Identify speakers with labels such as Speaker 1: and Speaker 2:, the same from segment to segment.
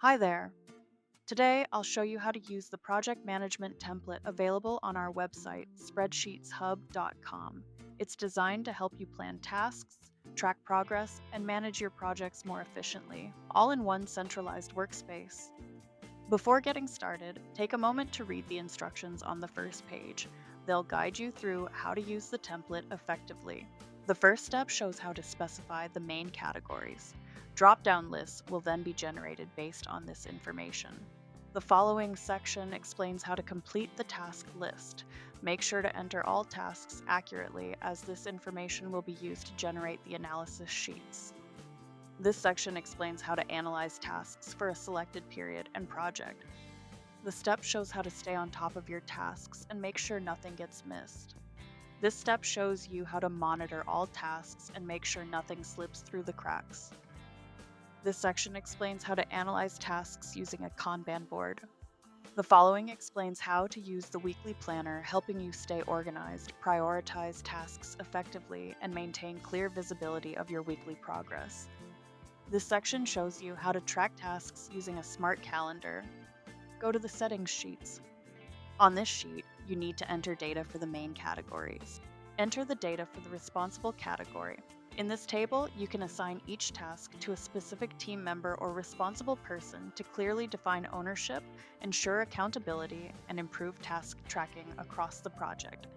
Speaker 1: Hi there. Today, I'll show you how to use the project management template available on our website, SpreadsheetsHub.com. It's designed to help you plan tasks, track progress, and manage your projects more efficiently, all in one centralized workspace. Before getting started, take a moment to read the instructions on the first page. They'll guide you through how to use the template effectively. The first step shows how to specify the main categories. Drop-down lists will then be generated based on this information. The following section explains how to complete the task list. Make sure to enter all tasks accurately, as this information will be used to generate the analysis sheets. This section explains how to analyze tasks for a selected period and project. The step shows how to stay on top of your tasks and make sure nothing gets missed. This step shows you how to monitor all tasks and make sure nothing slips through the cracks. This section explains how to analyze tasks using a Kanban board. The following explains how to use the weekly planner, helping you stay organized, prioritize tasks effectively, and maintain clear visibility of your weekly progress. This section shows you how to track tasks using a smart calendar. Go to the settings sheets. On this sheet, you need to enter data for the main categories. Enter the data for the responsible category. In this table, you can assign each task to a specific team member or responsible person to clearly define ownership, ensure accountability, and improve task tracking across the project.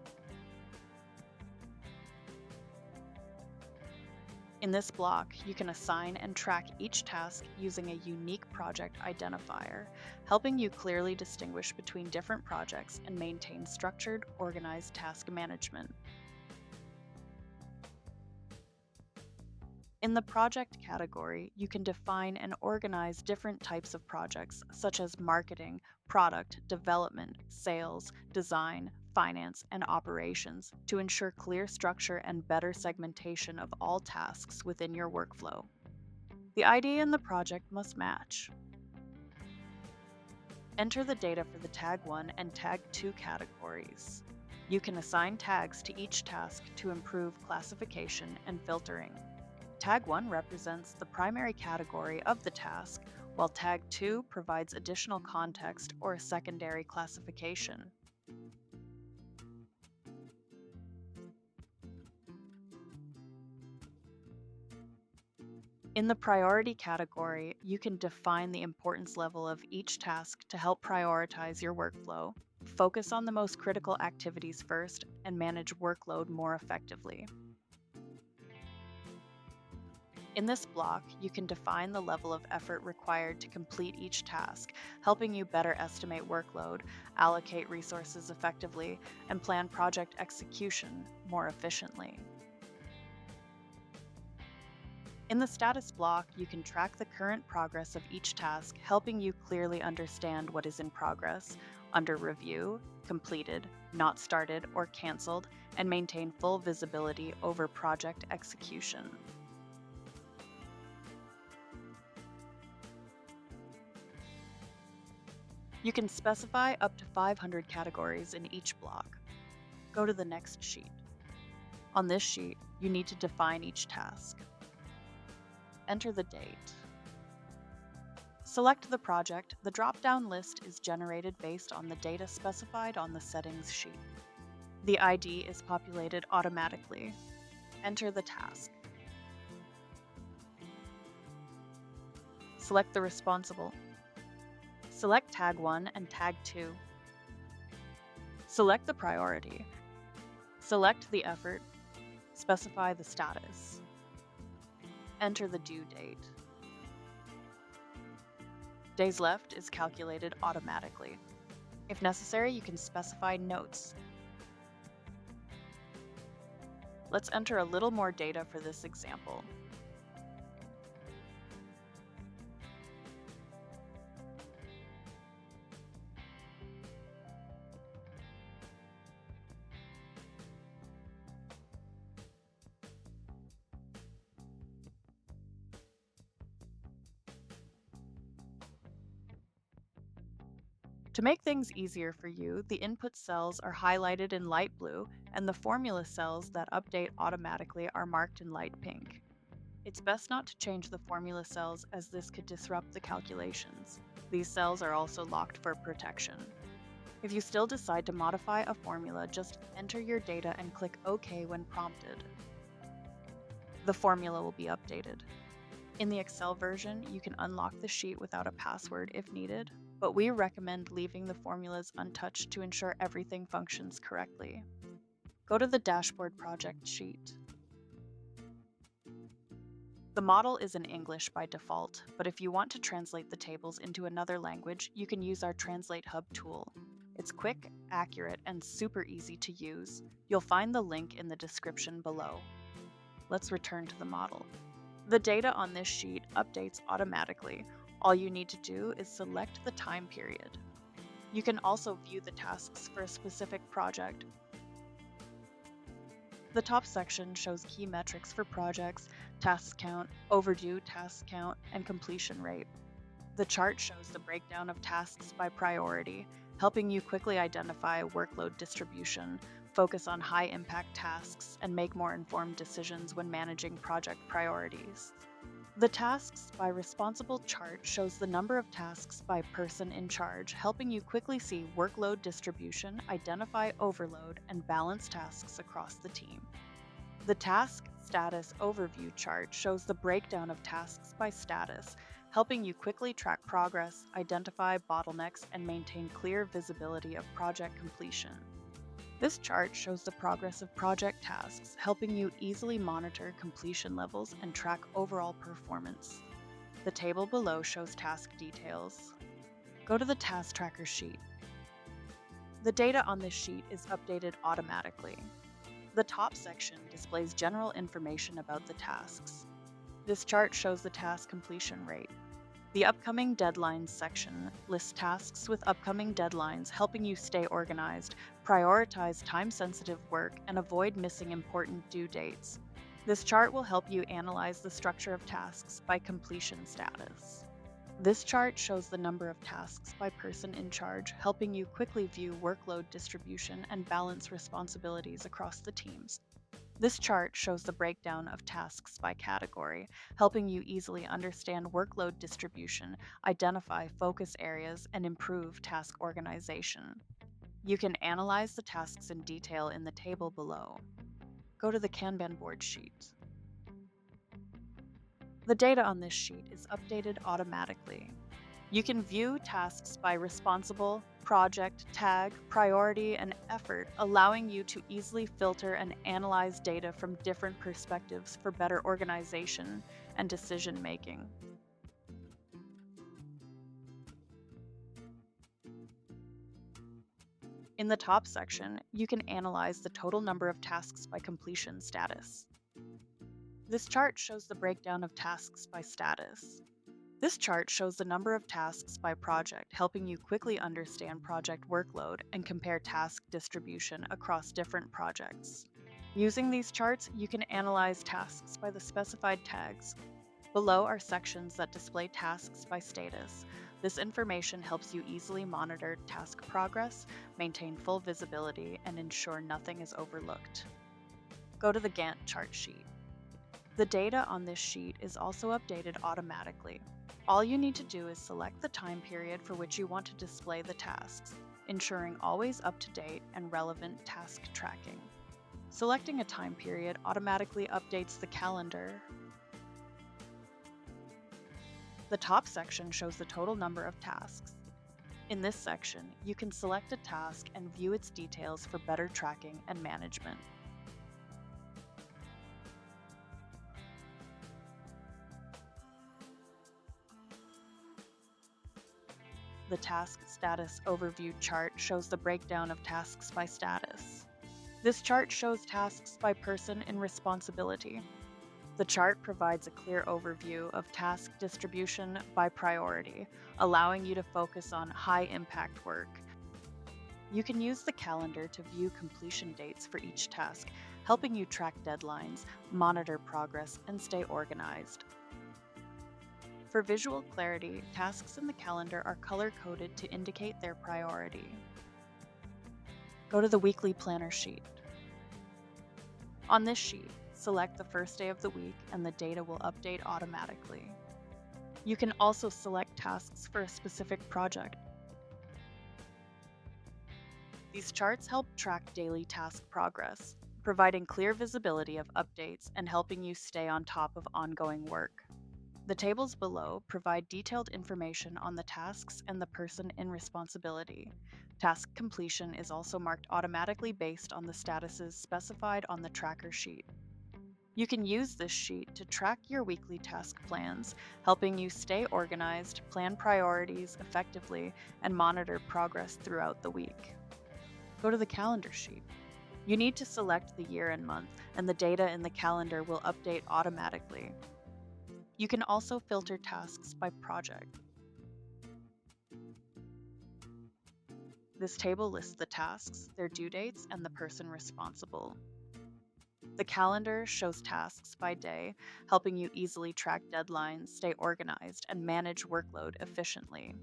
Speaker 1: In this block, you can assign and track each task using a unique project identifier, helping you clearly distinguish between different projects and maintain structured, organized task management. In the project category, you can define and organize different types of projects, such as marketing, product, development, sales, design, finance, and operations, to ensure clear structure and better segmentation of all tasks within your workflow. The ID in the project must match. Enter the data for the Tag 1 and Tag 2 categories. You can assign tags to each task to improve classification and filtering. Tag 1 represents the primary category of the task, while Tag 2 provides additional context or a secondary classification. In the priority category, you can define the importance level of each task to help prioritize your workflow, focus on the most critical activities first, and manage workload more effectively. In this block, you can define the level of effort required to complete each task, helping you better estimate workload, allocate resources effectively, and plan project execution more efficiently. In the status block, you can track the current progress of each task, helping you clearly understand what is in progress, under review, completed, not started, or canceled, and maintain full visibility over project execution. You can specify up to 500 categories in each block. Go to the next sheet. On this sheet, you need to define each task. Enter the date. Select the project. The drop-down list is generated based on the data specified on the settings sheet. The ID is populated automatically. Enter the task. Select the responsible. Select Tag 1 and Tag 2. Select the priority. Select the effort. Specify the status. Enter the due date. Days left is calculated automatically. If necessary, you can specify notes. Let's enter a little more data for this example. To make things easier for you, the input cells are highlighted in light blue, and the formula cells that update automatically are marked in light pink. It's best not to change the formula cells as this could disrupt the calculations. These cells are also locked for protection. If you still decide to modify a formula, just enter your data and click OK when prompted. The formula will be updated. In the Excel version, you can unlock the sheet without a password if needed, but we recommend leaving the formulas untouched to ensure everything functions correctly. Go to the Dashboard Project sheet. The model is in English by default, but if you want to translate the tables into another language, you can use our TranslateHub tool. It's quick, accurate, and super easy to use. You'll find the link in the description below. Let's return to the model. The data on this sheet updates automatically. All you need to do is select the time period. You can also view the tasks for a specific project. The top section shows key metrics for projects, task count, overdue task count, and completion rate. The chart shows the breakdown of tasks by priority, helping you quickly identify workload distribution, focus on high-impact tasks, and make more informed decisions when managing project priorities. The Tasks by Responsible chart shows the number of tasks by person in charge, helping you quickly see workload distribution, identify overload, and balance tasks across the team. The Task Status Overview chart shows the breakdown of tasks by status, helping you quickly track progress, identify bottlenecks, and maintain clear visibility of project completion. This chart shows the progress of project tasks, helping you easily monitor completion levels and track overall performance. The table below shows task details. Go to the Task Tracker sheet. The data on this sheet is updated automatically. The top section displays general information about the tasks. This chart shows the task completion rate. The Upcoming Deadlines section lists tasks with upcoming deadlines, helping you stay organized, prioritize time-sensitive work, and avoid missing important due dates. This chart will help you analyze the structure of tasks by completion status. This chart shows the number of tasks by person in charge, helping you quickly view workload distribution and balance responsibilities across the teams. This chart shows the breakdown of tasks by category, helping you easily understand workload distribution, identify focus areas, and improve task organization. You can analyze the tasks in detail in the table below. Go to the Kanban board sheet. The data on this sheet is updated automatically. You can view tasks by responsible, project, tag, priority, and effort, allowing you to easily filter and analyze data from different perspectives for better organization and decision making. In the top section, you can analyze the total number of tasks by completion status. This chart shows the breakdown of tasks by status. This chart shows the number of tasks by project, helping you quickly understand project workload and compare task distribution across different projects. Using these charts, you can analyze tasks by the specified tags. Below are sections that display tasks by status. This information helps you easily monitor task progress, maintain full visibility, and ensure nothing is overlooked. Go to the Gantt chart sheet. The data on this sheet is also updated automatically. All you need to do is select the time period for which you want to display the tasks, ensuring always up-to-date and relevant task tracking. Selecting a time period automatically updates the calendar. The top section shows the total number of tasks. In this section, you can select a task and view its details for better tracking and management. The Task Status Overview chart shows the breakdown of tasks by status. This chart shows tasks by person in responsibility. The chart provides a clear overview of task distribution by priority, allowing you to focus on high-impact work. You can use the calendar to view completion dates for each task, helping you track deadlines, monitor progress, and stay organized. For visual clarity, tasks in the calendar are color-coded to indicate their priority. Go to the Weekly Planner sheet. On this sheet, select the first day of the week and the data will update automatically. You can also select tasks for a specific project. These charts help track daily task progress, providing clear visibility of updates and helping you stay on top of ongoing work. The tables below provide detailed information on the tasks and the person in responsibility. Task completion is also marked automatically based on the statuses specified on the tracker sheet. You can use this sheet to track your weekly task plans, helping you stay organized, plan priorities effectively, and monitor progress throughout the week. Go to the calendar sheet. You need to select the year and month, and the data in the calendar will update automatically. You can also filter tasks by project. This table lists the tasks, their due dates, and the person responsible. The calendar shows tasks by day, helping you easily track deadlines, stay organized, and manage workload efficiently.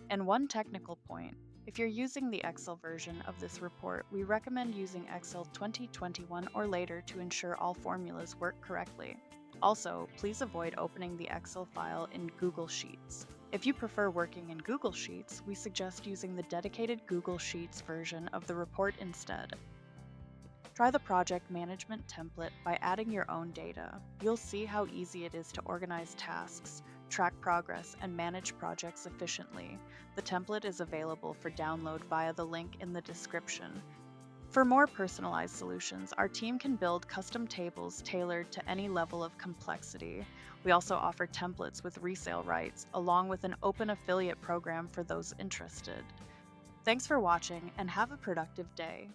Speaker 1: And one technical point: if you're using the Excel version of this report, we recommend using Excel 2021 or later to ensure all formulas work correctly. Also, please avoid opening the Excel file in Google Sheets. If you prefer working in Google Sheets, we suggest using the dedicated Google Sheets version of the report instead. Try the project management template by adding your own data. You'll see how easy it is to organize tasks, track progress, and manage projects efficiently. The template is available for download via the link in the description. For more personalized solutions, our team can build custom tables tailored to any level of complexity. We also offer templates with resale rights, along with an open affiliate program for those interested. Thanks for watching, and have a productive day.